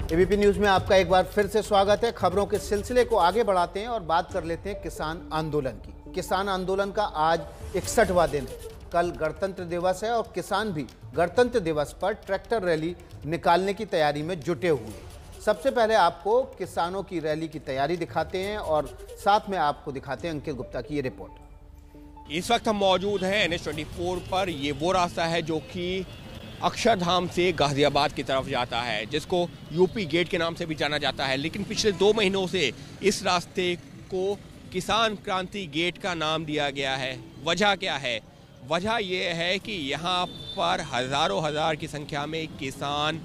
ABP news में आपका एक बार फिर से स्वागत है। खबरों के सिलसिले को आगे बढ़ाते हैं और बात कर लेते हैं किसान आंदोलन की। किसान आंदोलन का आज 61वां दिन है। कल गणतंत्र दिवस है और किसान भी गणतंत्र दिवस पर ट्रैक्टर रैली निकालने की तैयारी में जुटे हुए हैं। सबसे पहले आपको किसानों की रैली की तैयारी दिखाते हैं और साथ में आपको दिखाते हैं अंकित गुप्ता की ये रिपोर्ट। इस वक्त हम मौजूद हैं NH-24 पर। ये वो रास्ता है जो कि अक्षरधाम से गाजियाबाद की तरफ जाता है, जिसको यूपी गेट के नाम से भी जाना जाता है। लेकिन पिछले 2 महीनों से इस रास्ते को किसान क्रांति गेट का नाम दिया गया है। वजह क्या है? वजह यह है कि यहाँ पर हज़ारों हज़ार की संख्या में किसान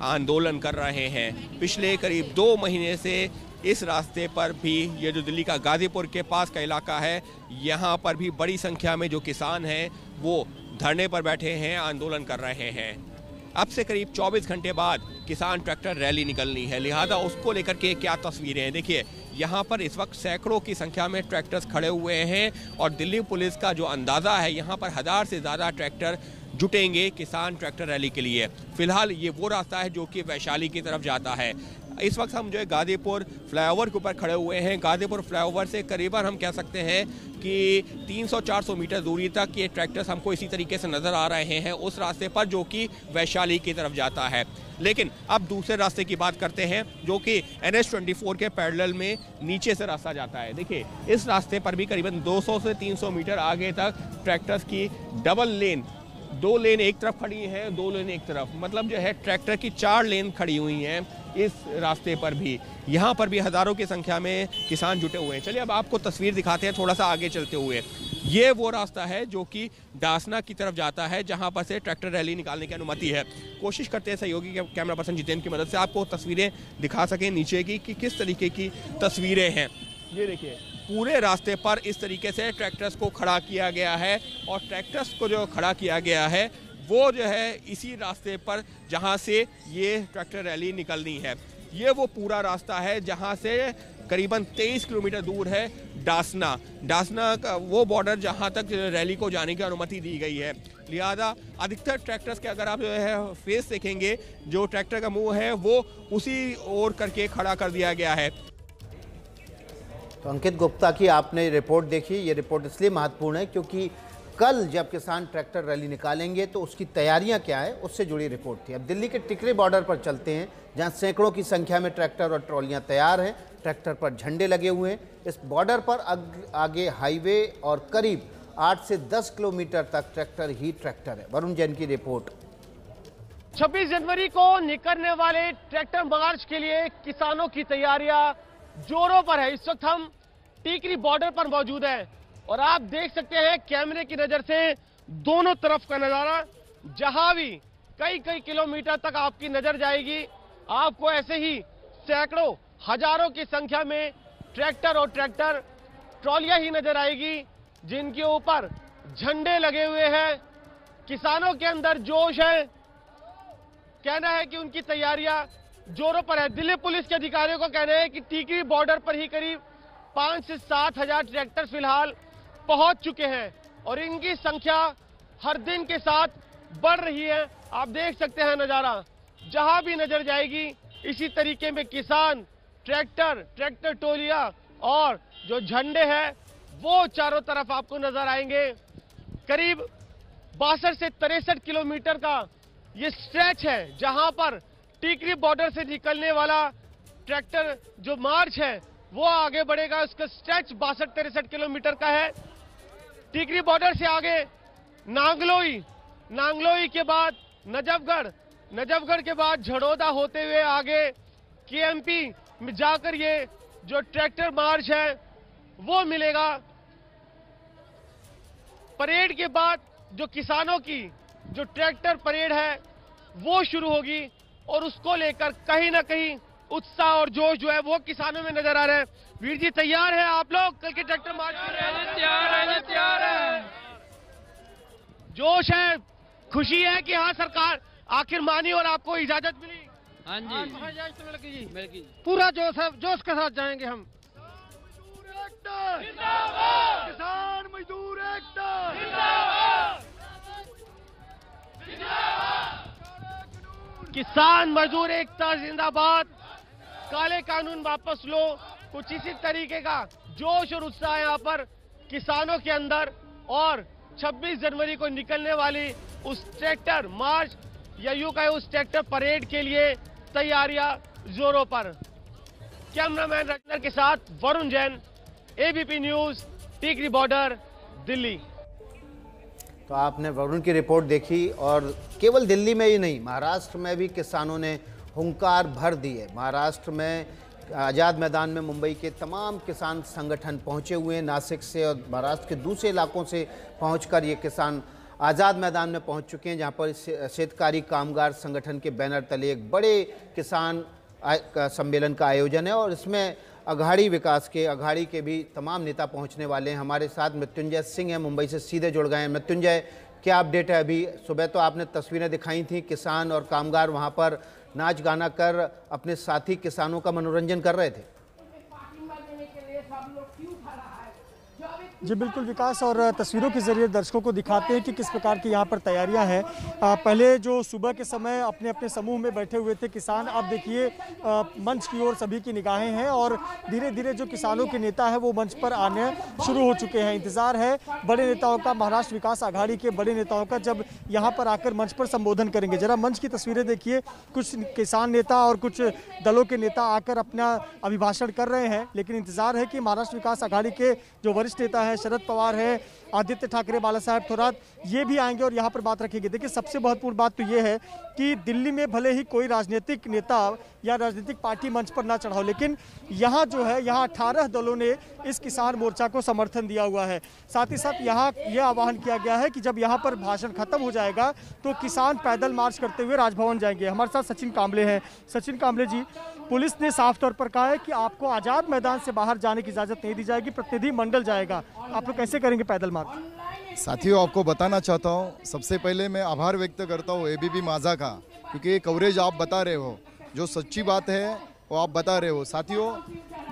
आंदोलन कर रहे हैं। पिछले करीब 2 महीने से इस रास्ते पर भी, ये जो दिल्ली का गाजीपुर के पास का इलाका है, यहाँ पर भी बड़ी संख्या में जो किसान हैं वो धरने पर बैठे हैं, आंदोलन कर रहे हैं। अब से करीब 24 घंटे बाद किसान ट्रैक्टर रैली निकलनी है, लिहाजा उसको लेकर के क्या तस्वीरें हैं देखिए। यहाँ पर इस वक्त सैकड़ों की संख्या में ट्रैक्टर्स खड़े हुए हैं और दिल्ली पुलिस का जो अंदाज़ा है, यहाँ पर 1000 से ज़्यादा ट्रैक्टर जुटेंगे किसान ट्रैक्टर रैली के लिए। फिलहाल ये वो रास्ता है जो कि वैशाली की तरफ जाता है। इस वक्त हम जो है गाजीपुर फ्लाईओवर के ऊपर खड़े हुए हैं। गाजीपुर फ्लाईओवर से करीबन हम कह सकते हैं कि 300-400 मीटर दूरी तक ये ट्रैक्टर्स हमको इसी तरीके से नज़र आ रहे हैं उस रास्ते पर जो कि वैशाली की तरफ जाता है। लेकिन अब दूसरे रास्ते की बात करते हैं जो कि NH-24 के पैरेलल में नीचे से रास्ता जाता है। देखिए, इस रास्ते पर भी करीबन 200 से 300 मीटर आगे तक ट्रैक्टर्स की डबल लेन, 2 लेन एक तरफ खड़ी हैं, 2 लेन एक तरफ, मतलब जो है ट्रैक्टर की 4 लेन खड़ी हुई हैं इस रास्ते पर भी। यहाँ पर भी हज़ारों की संख्या में किसान जुटे हुए हैं। चलिए अब आपको तस्वीर दिखाते हैं थोड़ा सा आगे चलते हुए। ये वो रास्ता है जो कि डासना की तरफ जाता है, जहाँ पर से ट्रैक्टर रैली निकालने की अनुमति है। कोशिश करते हैं सहयोगी कैमरा पर्सन जितेंद्र की मदद से आपको तस्वीरें दिखा सकें नीचे की कि किस तरीके की तस्वीरें हैं। ये देखिए, पूरे रास्ते पर इस तरीके से ट्रैक्टर्स को खड़ा किया गया है और ट्रैक्टर्स को जो खड़ा किया गया है वो जो है इसी रास्ते पर जहां से ये ट्रैक्टर रैली निकलनी है। ये वो पूरा रास्ता है जहां से करीबन 23 किलोमीटर दूर है डासना का वो बॉर्डर जहां तक रैली को जाने की अनुमति दी गई है। लिहाजा अधिकतर ट्रैक्टर्स के अगर आप जो है फेस देखेंगे, जो ट्रैक्टर का मुंह है वो उसी ओर करके खड़ा कर दिया गया है। तो अंकित गुप्ता की आपने रिपोर्ट देखी। ये रिपोर्ट इसलिए महत्वपूर्ण है क्योंकि कल जब किसान ट्रैक्टर रैली निकालेंगे तो उसकी तैयारियां क्या है उससे जुड़ी रिपोर्ट थी। अब दिल्ली के टिकरी बॉर्डर पर चलते हैं जहां सैकड़ों की संख्या में ट्रैक्टर और ट्रॉलियां तैयार हैं। ट्रैक्टर पर झंडे लगे हुए हैं। इस बॉर्डर पर आगे हाईवे और करीब 8 से 10 किलोमीटर तक ट्रैक्टर ही ट्रैक्टर है। वरुण जैन की रिपोर्ट। 26 जनवरी को निकलने वाले ट्रैक्टर मार्च के लिए किसानों की तैयारियां जोरों पर है। इस वक्त हम टिकरी बॉर्डर पर मौजूद हैं और आप देख सकते हैं कैमरे की नजर से दोनों तरफ का नजारा। जहां भी कई किलोमीटर तक आपकी नजर जाएगी, आपको ऐसे ही सैकड़ों हजारों की संख्या में ट्रैक्टर और ट्रैक्टर ट्रॉलियां ही नजर आएगी जिनके ऊपर झंडे लगे हुए हैं। किसानों के अंदर जोश है, कहना है कि उनकी तैयारियां जोरों पर है। दिल्ली पुलिस के अधिकारियों का कहना है कि टिकरी बॉर्डर पर ही करीब 5 से 7 हजार ट्रैक्टर फिलहाल पहुंच चुके हैं और इनकी संख्या हर दिन के साथ बढ़ रही है। आप देख सकते हैं नजारा, जहां भी नजर जाएगी इसी तरीके में किसान, ट्रैक्टर टोलियां और जो झंडे हैं वो चारों तरफ आपको नजर आएंगे। करीब 62 से 63 किलोमीटर का ये स्ट्रेच है जहां पर टिकरी बॉर्डर से निकलने वाला ट्रैक्टर जो मार्च है वो आगे बढ़ेगा। उसका स्ट्रेच 62-63 किलोमीटर का है। टिकरी बॉर्डर से आगे नांगलोई के बाद नजफगढ़ के बाद झड़ौदा होते हुए आगे KMP में जाकर ये जो ट्रैक्टर मार्च है वो मिलेगा। परेड के बाद जो किसानों की जो ट्रैक्टर परेड है वो शुरू होगी और उसको लेकर कहीं ना कहीं उत्साह और जोश जो है वो किसानों में नजर आ रहा है। वीर जी तैयार है आप लोग कल के ट्रैक्टर मार्च के लिए? तैयार है। जोश है, खुशी है कि हाँ सरकार आखिर मानी और आपको इजाजत मिली। हाँ जी, पूरा जोश है, जोश के साथ जाएंगे हम। किसान मजदूर एकता। किसान मजदूर एकता जिंदाबाद, काले कानून वापस लो, कुछ इसी तरीके का जोश और उत्साह यहाँ पर किसानों के अंदर। और 26 जनवरी को निकलने वाली उस ट्रैक्टर मार्च या यूं कहे उस ट्रैक्टर परेड के लिए तैयारियां जोरों पर। कैमरामैन रत्नर के साथ Varun Jain, ABP news, Tikri border, Delhi. तो आपने वरुण की रिपोर्ट देखी और केवल दिल्ली में ही नहीं, महाराष्ट्र में भी किसानों ने हुंकार भर दी है। महाराष्ट्र में आज़ाद मैदान में मुंबई के तमाम किसान संगठन पहुंचे हुए हैं, नासिक से और महाराष्ट्र के दूसरे इलाकों से पहुंचकर ये किसान आज़ाद मैदान में पहुंच चुके हैं, जहां पर शेतकारी कामगार संगठन के बैनर तले एक बड़े किसान सम्मेलन का आयोजन है और इसमें अघाड़ी के भी तमाम नेता पहुंचने वाले हैं। हमारे साथ मृत्युंजय सिंह हैं, मुंबई से सीधे जुड़ गए हैं। मृत्युंजय, क्या अपडेट है? अभी सुबह तो आपने तस्वीरें दिखाई थी, किसान और कामगार वहां पर नाच गाना कर अपने साथी किसानों का मनोरंजन कर रहे थे। जी बिल्कुल विकास, और तस्वीरों के जरिए दर्शकों को दिखाते हैं कि किस प्रकार की यहाँ पर तैयारियां हैं। पहले जो सुबह के समय अपने अपने समूह में बैठे हुए थे किसान, अब देखिए मंच की ओर सभी की निगाहें हैं और धीरे धीरे जो किसानों के नेता है वो मंच पर आने शुरू हो चुके हैं। इंतजार है बड़े नेताओं का, महाराष्ट्र विकास आघाड़ी के बड़े नेताओं का, जब यहाँ पर आकर मंच पर संबोधन करेंगे। जरा मंच की तस्वीरें देखिए, कुछ किसान नेता और कुछ दलों के नेता आकर अपना अभिभाषण कर रहे हैं, लेकिन इंतजार है कि महाराष्ट्र विकास आघाड़ी के जो वरिष्ठ नेता है, शरद पवार है, आदित्य ठाकरे, बाला साहेब थोरात, ये भी आएंगे और यहाँ पर बात रखेंगे। देखिए सबसे महत्वपूर्ण बात तो ये है कि दिल्ली में भले ही कोई राजनीतिक नेता या राजनीतिक पार्टी मंच पर ना चढ़ाओ, लेकिन यहाँ जो है यहाँ 18 दलों ने इस किसान मोर्चा को समर्थन दिया हुआ है। साथ ही साथ यहाँ यह आह्वान किया गया है कि जब यहाँ पर भाषण खत्म हो जाएगा तो किसान पैदल मार्च करते हुए राजभवन जाएंगे। हमारे साथ सचिन कांबले हैं। सचिन कांबले जी, पुलिस ने साफ तौर पर कहा है कि आपको आज़ाद मैदान से बाहर जाने की इजाज़त नहीं दी जाएगी, प्रतिनिधि मंडल जाएगा, आप लोग कैसे करेंगे पैदल मार्च? साथियों, आपको बताना चाहता हूँ, सबसे पहले मैं आभार व्यक्त करता हूँ एबीपी माझा का, क्योंकि ये कवरेज आप बता रहे हो, जो सच्ची बात है वो आप बता रहे हो। साथियों,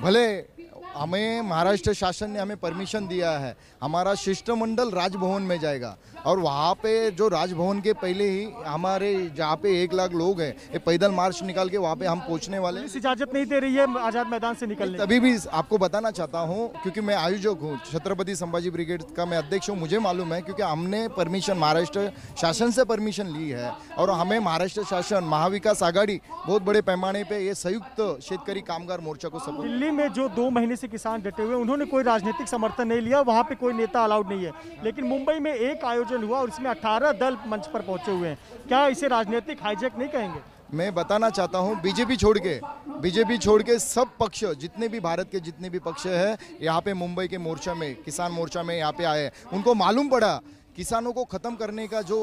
भले हमें महाराष्ट्र शासन ने हमें परमिशन दिया है, हमारा शिष्टमंडल राजभवन में जाएगा और वहाँ पे जो राजभवन के पहले ही हमारे जहाँ पे 1 लाख लोग हैं, ये पैदल मार्च निकाल के वहाँ पे हम पहुँचने वाले। इजाजत नहीं दे रही है आज़ाद मैदान से निकलने? तभी भी आपको बताना चाहता हूँ, क्योंकि मैं आयोजक हूँ, छत्रपति संभाजी ब्रिगेड का मैं अध्यक्ष हूँ, मुझे मालूम है, क्योंकि हमने परमिशन महाराष्ट्र शासन से परमिशन ली है और हमें महाराष्ट्र शासन, महाविकास आघाड़ी बहुत बड़े पैमाने पे ये संयुक्त शेतकरी कामगार मोर्चा को सपोर्ट। दिल्ली में जो 2 महीने से किसान डटे हुए, उन्होंने कोई राजनीतिक समर्थन नहीं लिया, वहाँ पे कोई नेता अलाउड नहीं है, लेकिन मुंबई में एक आयोजन हुआ और इसमें 18 दल मंच पर पहुंचे हुए हैं। क्या इसे राजनीतिक हाईजैक नहीं कहेंगे? मैं बताना चाहता हूं, बीजेपी छोड़ के सब पक्ष, जितने भी भारत के जितने भी पक्ष है, यहाँ पे मुंबई के मोर्चा में, किसान मोर्चा में यहाँ पे आए। उनको मालूम पड़ा किसानों को खत्म करने का जो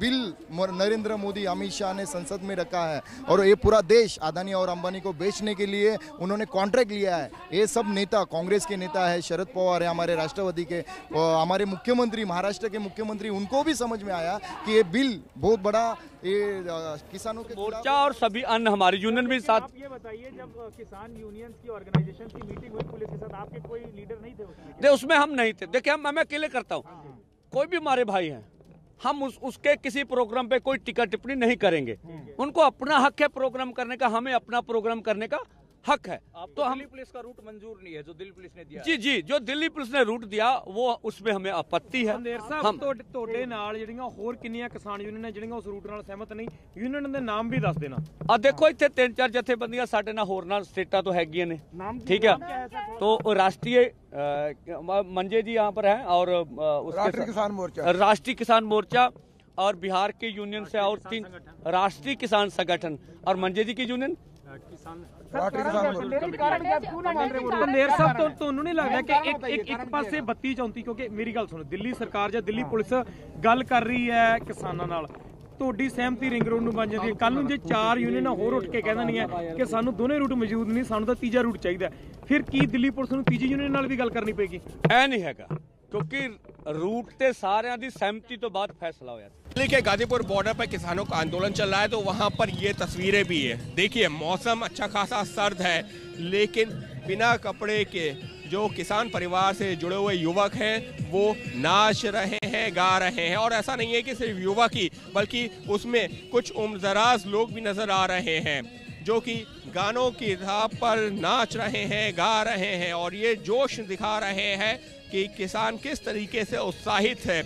बिल नरेंद्र मोदी, अमित शाह ने संसद में रखा है और ये पूरा देश अदानी और अंबानी को बेचने के लिए उन्होंने कॉन्ट्रैक्ट लिया है। ये सब नेता, कांग्रेस के नेता है, शरद पवार है, हमारे राष्ट्रवादी के, हमारे मुख्यमंत्री, महाराष्ट्र के मुख्यमंत्री, उनको भी समझ में आया कि ये बिल बहुत बड़ा ये किसानों के मोर्चा और सभी अन्य हमारी यूनियन भी साथ। आप ये बताइए, जब किसान यूनियन की ऑर्गेनाइजेशन की मीटिंग हुई पुलिस के साथ, आपके कोई लीडर नहीं थे उसमें? हम नहीं थे। देखिए मैं अकेले करता हूँ, कोई भी हमारे भाई हैं, हम उसके किसी प्रोग्राम पे कोई टिक्का टिप्पणी नहीं करेंगे। उनको अपना हक है प्रोग्राम करने का, हमें अपना प्रोग्राम करने का हक है। तो हम दिल्ली पुलिस का रूट मंजूर नहीं है जो दिल्ली पुलिस ने दिया। जी, जो दिल्ली पुलिस ने रूट दिया वो उसमें हमें आपत्ति है। हम ਤੁਹਾਡੇ ਨਾਲ ਜਿਹੜੀਆਂ ਹੋਰ ਕਿੰਨੀਆਂ ਕਿਸਾਨ ਯੂਨੀਅਨ ਨੇ ਜਿਹੜੀਆਂ ਉਸ ਰੂਟ ਨਾਲ ਸਹਿਮਤ ਨਹੀਂ, ਯੂਨੀਅਨ ਦੇ ਨਾਮ ਵੀ ਦੱਸ ਦੇਣਾ। ਆ ਦੇਖੋ ਇੱਥੇ 3-4 ਜਥੇਬੰਦੀਆਂ ਸਾਡੇ ਨਾਲ ਹੋਰ ਨਾਲ ਸਟੇਟਾਂ ਤੋਂ ਹੈਗੀਆਂ ਨੇ, ठीक है। तो राष्ट्रीय मंजे जी यहाँ पर है और राष्ट्रीय किसान मोर्चा और बिहार के यूनियन से और 3 राष्ट्रीय किसान संगठन और मंजे जी की यूनियन नेर साहब, तो ਤੁਹਾਨੂੰ ਨਹੀਂ ਲੱਗਦਾ ਕਿ ਇੱਕ ਪਾਸੇ 32-34, ਕਿਉਂਕਿ ਮੇਰੀ ਗੱਲ ਸੁਣੋ, ਦਿੱਲੀ ਸਰਕਾਰ ਜਾਂ ਦਿੱਲੀ ਪੁਲਿਸ ਗੱਲ ਕਰ ਰਹੀ ਹੈ ਕਿਸਾਨਾਂ ਨਾਲ, ਤੁਹਾਡੀ ਸਹਿਮਤੀ ਰਿੰਗ ਰੋਡ ਨੂੰ ਬਣ ਜਾਂਦੀ ਹੈ, ਕੱਲ ਨੂੰ ਜੇ 4 ਯੂਨੀਅਨਾਂ ਹੋਰ ਉੱਠ ਕੇ ਕਹਿ ਦੇਣੀਆਂ ਕਿ ਸਾਨੂੰ ਦੋਨੇ ਰੂਟ ਮੌਜੂਦ ਨਹੀਂ, ਸਾਨੂੰ ਤਾਂ ਤੀਜਾ ਰੂਟ ਚਾਹੀਦਾ, ਫਿਰ ਕੀ ਦਿੱਲੀ ਪੁਲਿਸ ਨੂੰ ਤੀਜੀ ਯੂਨੀਅਨ ਨਾਲ ਵੀ ਗੱਲ ਕਰਨੀ ਪਏਗੀ? ਐ ਨਹੀਂ ਹੈਗਾ, क्योंकि रूट ते सारे की सहमति तो बाद फैसला हो जाता है। दिल्ली के गाजीपुर बॉर्डर पर किसानों का आंदोलन चल रहा है, तो वहां पर ये तस्वीरें भी है। देखिए मौसम अच्छा खासा सर्द है, लेकिन बिना कपड़े के जो किसान परिवार से जुड़े हुए युवक हैं वो नाच रहे हैं, गा रहे हैं। और ऐसा नहीं है कि सिर्फ युवक ही, बल्कि उसमें कुछ उम्रदराज लोग भी नजर आ रहे हैं जो कि गानों की राह पर नाच रहे हैं, गा रहे हैं और ये जोश दिखा रहे हैं कि किसान किस तरीके से उत्साहित है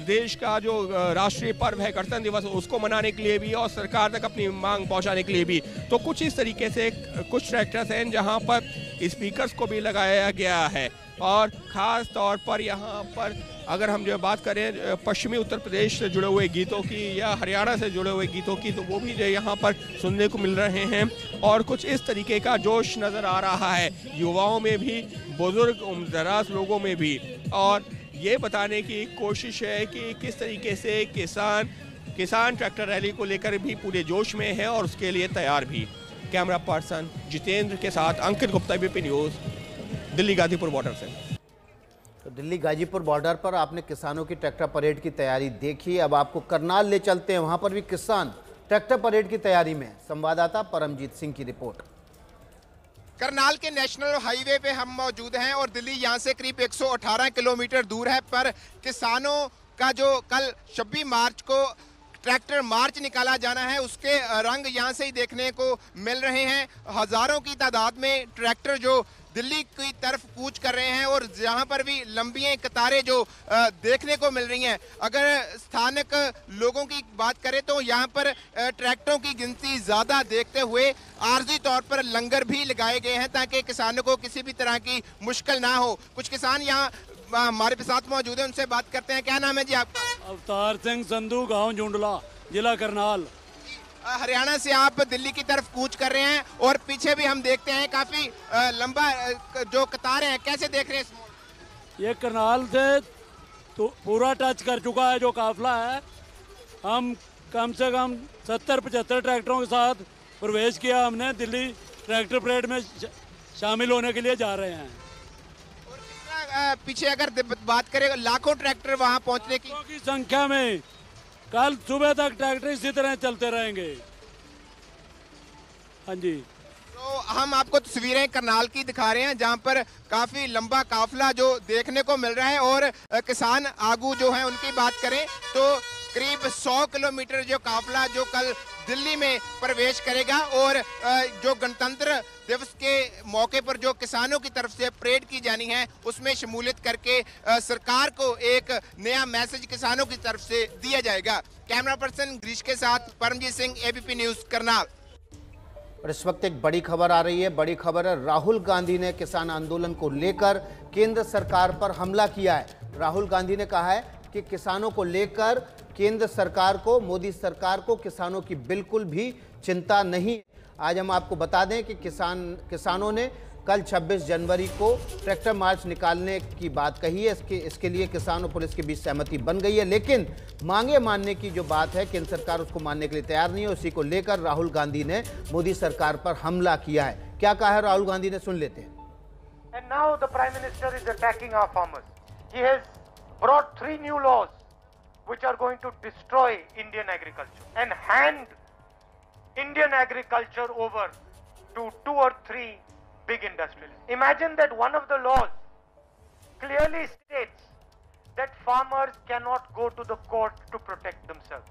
देश का जो राष्ट्रीय पर्व है गणतंत्र दिवस, उसको मनाने के लिए भी और सरकार तक अपनी मांग पहुंचाने के लिए भी। तो कुछ इस तरीके से कुछ ट्रैक्टर्स हैं जहां पर स्पीकर्स को भी लगाया गया है और ख़ास तौर पर यहाँ पर अगर हम जो बात करें पश्चिमी उत्तर प्रदेश से जुड़े हुए गीतों की या हरियाणा से जुड़े हुए गीतों की, तो वो भी जो यहाँ पर सुनने को मिल रहे हैं और कुछ इस तरीके का जोश नज़र आ रहा है युवाओं में भी, बुजुर्ग उम्रदराज लोगों में भी। और ये बताने की कोशिश है कि किस तरीके से किसान ट्रैक्टर रैली को लेकर भी पूरे जोश में है और उसके लिए तैयार भी। कैमरा पर्सन जितेंद्र के साथ Ankit Gupta, ABP News, Delhi Ghazipur border से। तो दिल्ली गाजीपुर बॉर्डर पर आपने किसानों की ट्रैक्टर परेड की तैयारी देखी, अब आपको करनाल ले चलते हैं, वहां पर भी किसान ट्रैक्टर परेड की तैयारी में। संवाददाता परमजीत सिंह की रिपोर्ट। करनाल के नेशनल हाईवे पे हम मौजूद हैं और दिल्ली यहाँ से करीब 118 किलोमीटर दूर है, पर किसानों का जो कल 26 मार्च को ट्रैक्टर मार्च निकाला जाना है उसके रंग यहाँ से ही देखने को मिल रहे हैं। हजारों की तादाद में ट्रैक्टर जो दिल्ली की तरफ कूच कर रहे हैं और जहाँ पर भी लंबी कतारें जो देखने को मिल रही हैं। अगर स्थानिक लोगों की बात करें तो यहाँ पर ट्रैक्टरों की गिनती ज़्यादा देखते हुए आर्जी तौर पर लंगर भी लगाए गए हैं ताकि किसानों को किसी भी तरह की मुश्किल ना हो। कुछ किसान यहाँ हमारे साथ मौजूद है, उनसे बात करते हैं। क्या नाम है जी आपका? अवतार सिंह संधू, गांव झुंडला, जिला करनाल। हरियाणा से आप दिल्ली की तरफ कूच कर रहे हैं और पीछे भी हम देखते हैं काफी लंबा जो कतारें हैं, कैसे देख रहे हैं? ये करनाल से तो पूरा टच कर चुका है जो काफिला है। हम कम से कम 70-75 ट्रैक्टरों के साथ प्रवेश किया हमने, दिल्ली ट्रैक्टर परेड में शामिल होने के लिए जा रहे हैं। पीछे अगर बात करें लाखों ट्रैक्टर वहां पहुंचने की संख्या में कल सुबह तक ट्रैक्टर इसी तरह चलते रहेंगे। हाँ जी, तो हम आपको तस्वीरें करनाल की दिखा रहे हैं जहां पर काफी लंबा काफिला जो देखने को मिल रहा है और किसान आगू जो है उनकी बात करें तो करीब 100 किलोमीटर जो काफिला जो कल दिल्ली में प्रवेश करेगा और जो गणतंत्र दिवस के मौके पर जो किसानों की तरफ से परेड की जानी है उसमें शमूलियत करके सरकार को एक नया मैसेज किसानों की तरफ से दिया जाएगा। कैमरा पर्सन ग्रीश के साथ परमजीत सिंह, एबीपी न्यूज़, करनाल। और इस वक्त एक बड़ी खबर आ रही है, बड़ी खबर है, राहुल गांधी ने किसान आंदोलन को लेकर केंद्र सरकार पर हमला किया है। राहुल गांधी ने कहा है कि किसानों को लेकर केंद्र सरकार को, मोदी सरकार को किसानों की बिल्कुल भी चिंता नहीं। आज हम आपको बता दें कि किसानों ने कल 26 जनवरी को ट्रैक्टर मार्च निकालने की बात कही है। इसके लिए किसान और पुलिस के बीच सहमति बन गई है, लेकिन मांगे मानने की जो बात है केंद्र सरकार उसको मानने के लिए तैयार नहीं है। उसी को लेकर राहुल गांधी ने मोदी सरकार पर हमला किया है। क्या कहा है राहुल गांधी ने, सुन लेते हैं। And now the Prime Minister is attacking our farmers. He has brought 3 new laws which are going to destroy Indian agriculture and hand Indian agriculture over to 2 or 3 big industries. Imagine that one of the laws clearly states that farmers cannot go to the court to protect themselves.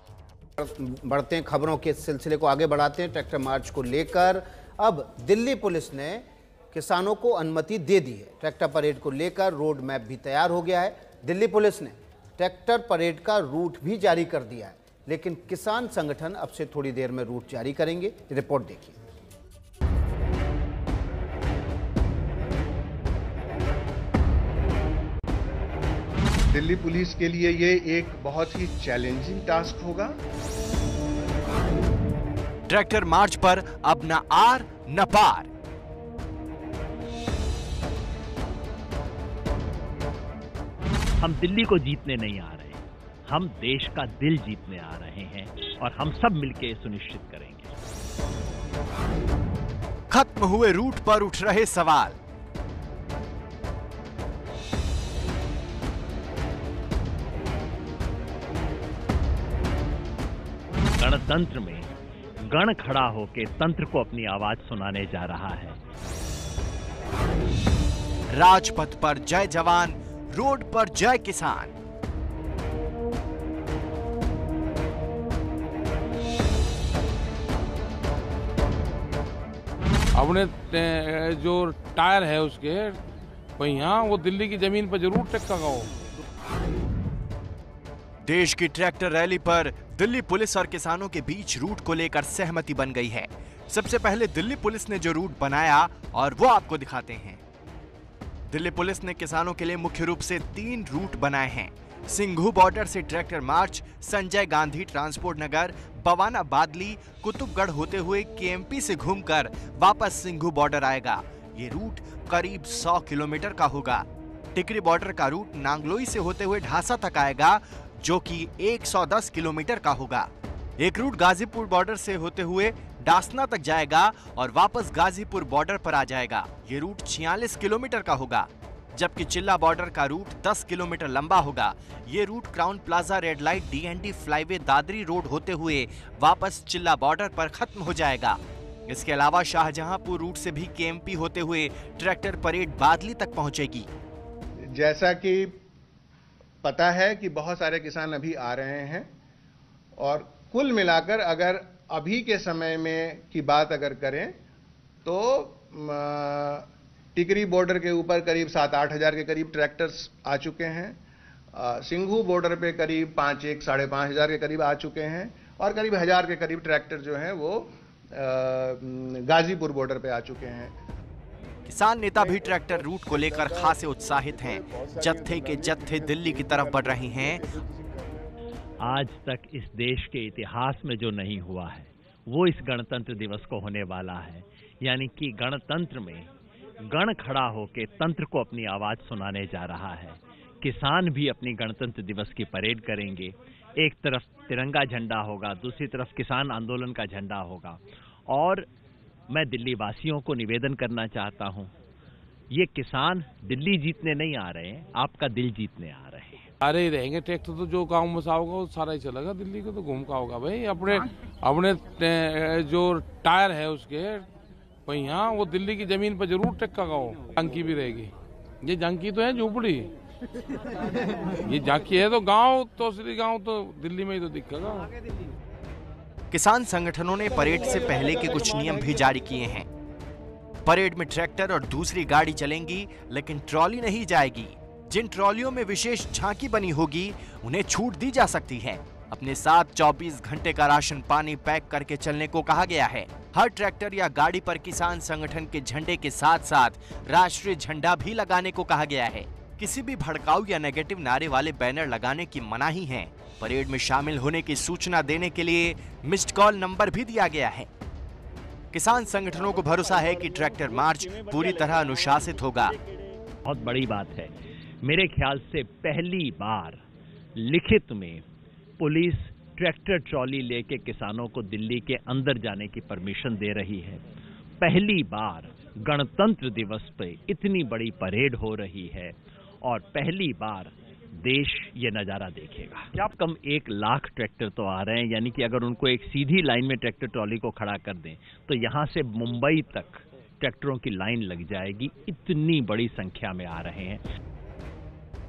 बढ़ते हैं खबरों के सिलसिले को आगे बढ़ाते हैं। Tractor march को लेकर अब दिल्ली पुलिस ने किसानों को अनुमति दे दी है। ट्रैक्टर परेड को लेकर रोड मैप भी तैयार हो गया है। दिल्ली पुलिस ने ट्रैक्टर परेड का रूट भी जारी कर दिया है, लेकिन किसान संगठन अब से थोड़ी देर में रूट जारी करेंगे। रिपोर्ट देखिए। दिल्ली पुलिस के लिए ये एक बहुत ही चैलेंजिंग टास्क होगा। ट्रैक्टर मार्च पर अब न आर न पार। हम दिल्ली को जीतने नहीं आ रहे, हम देश का दिल जीतने आ रहे हैं और हम सब मिलकर सुनिश्चित करेंगे। खत्म हुए रूट पर उठ रहे सवाल। गणतंत्र में गण खड़ा होकर तंत्र को अपनी आवाज सुनाने जा रहा है। राजपथ पर जय जवान, रोड पर जय किसान। अपने जो टायर है उसके पहिया वो दिल्ली की जमीन पर जरूर टकराएगा। देश की ट्रैक्टर रैली पर दिल्ली पुलिस और किसानों के बीच रूट को लेकर सहमति बन गई है। सबसे पहले दिल्ली पुलिस ने जो रूट बनाया और वो आपको दिखाते हैं। दिल्ली पुलिस ने किसानों के लिए मुख्य रूप से 3 रूट बनाए हैं। सिंघू बॉर्डर से tractor march Sanjay Gandhi transport Nagar, Bawana Badli, Qutubgarh होते हुए केएमपी से घूमकर वापस सिंघू बॉर्डर आएगा। ये रूट करीब 100 किलोमीटर का होगा। टिकरी बॉर्डर का रूट नांगलोई से होते हुए ढासा तक आएगा, जो कि 110 किलोमीटर का होगा। एक रूट गाजीपुर बॉर्डर से होते हुए डासना तक जाएगा और वापस गाजीपुर बॉर्डर पर आ जाएगा। ये रूट 46 किलोमीटर का होगा, जबकि चिल्ला बॉर्डर का रूट 10 किलोमीटर लंबा होगा। ये route Crowne Plaza, red light, DND flyway, Dadri road होते हुए वापस चिल्ला बॉर्डर पर खत्म हो जाएगा। इसके अलावा शाहजहांपुर रूट से भी केएमपी होते हुए ट्रैक्टर परेड बादली तक पहुंचेगी। जैसा कि पता है कि बहुत सारे किसान अभी आ रहे हैं और कुल मिलाकर अगर अभी के समय में की बात अगर करें तो टिकरी बॉर्डर के ऊपर करीब 7-8 हजार के करीब ट्रैक्टर्स आ चुके हैं। सिंघू बॉर्डर पे करीब 5-5.5 हजार के करीब आ चुके हैं और करीब 1000 के करीब ट्रैक्टर जो हैं वो गाजीपुर बॉर्डर पे आ चुके हैं। किसान नेता भी ट्रैक्टर रूट को लेकर खासे उत्साहित हैं। जत्थे के जत्थे दिल्ली की तरफ बढ़ रहे हैं। आज तक इस देश के इतिहास में जो नहीं हुआ है वो इस गणतंत्र दिवस को होने वाला है। यानी कि गणतंत्र में गण खड़ा होकर तंत्र को अपनी आवाज सुनाने जा रहा है। किसान भी अपनी गणतंत्र दिवस की परेड करेंगे। एक तरफ तिरंगा झंडा होगा, दूसरी तरफ किसान आंदोलन का झंडा होगा। और मैं दिल्ली वासियों को निवेदन करना चाहता हूं, ये किसान दिल्ली जीतने नहीं आ रहे हैं, आपका दिल जीतने आ रहे हैं। सारे ही रहेंगे ट्रैक्टर, तो जो गांव में सा होगा वो सारा ही चलेगा। दिल्ली को तो घूम का होगा भाई। अपने जो टायर है उसके पहिया वो दिल्ली की जमीन पर जरूर टकराएगा। झांकी भी रहेगी। ये झांकी तो है झोपड़ी, ये झांकी है तो गांव तो असली गांव तो दिल्ली में ही तो दिखेगा। किसान संगठनों ने परेड से पहले के कुछ नियम भी जारी किए हैं। परेड में ट्रैक्टर और दूसरी गाड़ी चलेंगी, लेकिन ट्रॉली नहीं जाएगी। जिन ट्रॉलियों में विशेष झांकी बनी होगी उन्हें छूट दी जा सकती है। अपने साथ 24 घंटे का राशन पानी पैक करके चलने को कहा गया है। हर ट्रैक्टर या गाड़ी पर किसान संगठन के झंडे के साथ साथ राष्ट्रीय झंडा भी लगाने को कहा गया है। किसी भी भड़काऊ या नेगेटिव नारे वाले बैनर लगाने की मनाही है। परेड में शामिल होने की सूचना देने के लिए मिस्ड कॉल नंबर भी दिया गया है। किसान संगठनों को भरोसा है कि ट्रैक्टर मार्च पूरी तरह अनुशासित होगा। बहुत बड़ी बात है। मेरे ख्याल से पहली बार लिखित में पुलिस ट्रैक्टर ट्रॉली लेके किसानों को दिल्ली के अंदर जाने की परमिशन दे रही है। पहली बार गणतंत्र दिवस पे इतनी बड़ी परेड हो रही है और पहली बार देश ये नजारा देखेगा। क्या कम 1 लाख ट्रैक्टर तो आ रहे हैं, यानी कि अगर उनको एक सीधी लाइन में ट्रैक्टर ट्रॉली को खड़ा कर दें तो यहां से मुंबई तक ट्रैक्टरों की लाइन लग जाएगी। इतनी बड़ी संख्या में आ रहे हैं।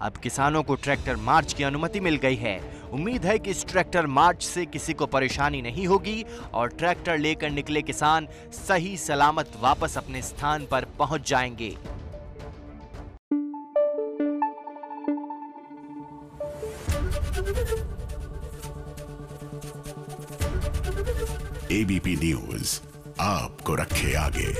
अब किसानों को ट्रैक्टर मार्च की अनुमति मिल गई है। उम्मीद है कि इस ट्रैक्टर मार्च से किसी को परेशानी नहीं होगी और ट्रैक्टर लेकर निकले किसान सही सलामत वापस अपने स्थान पर पहुंच जाएंगे। एबीपी न्यूज आपको रखे आगे।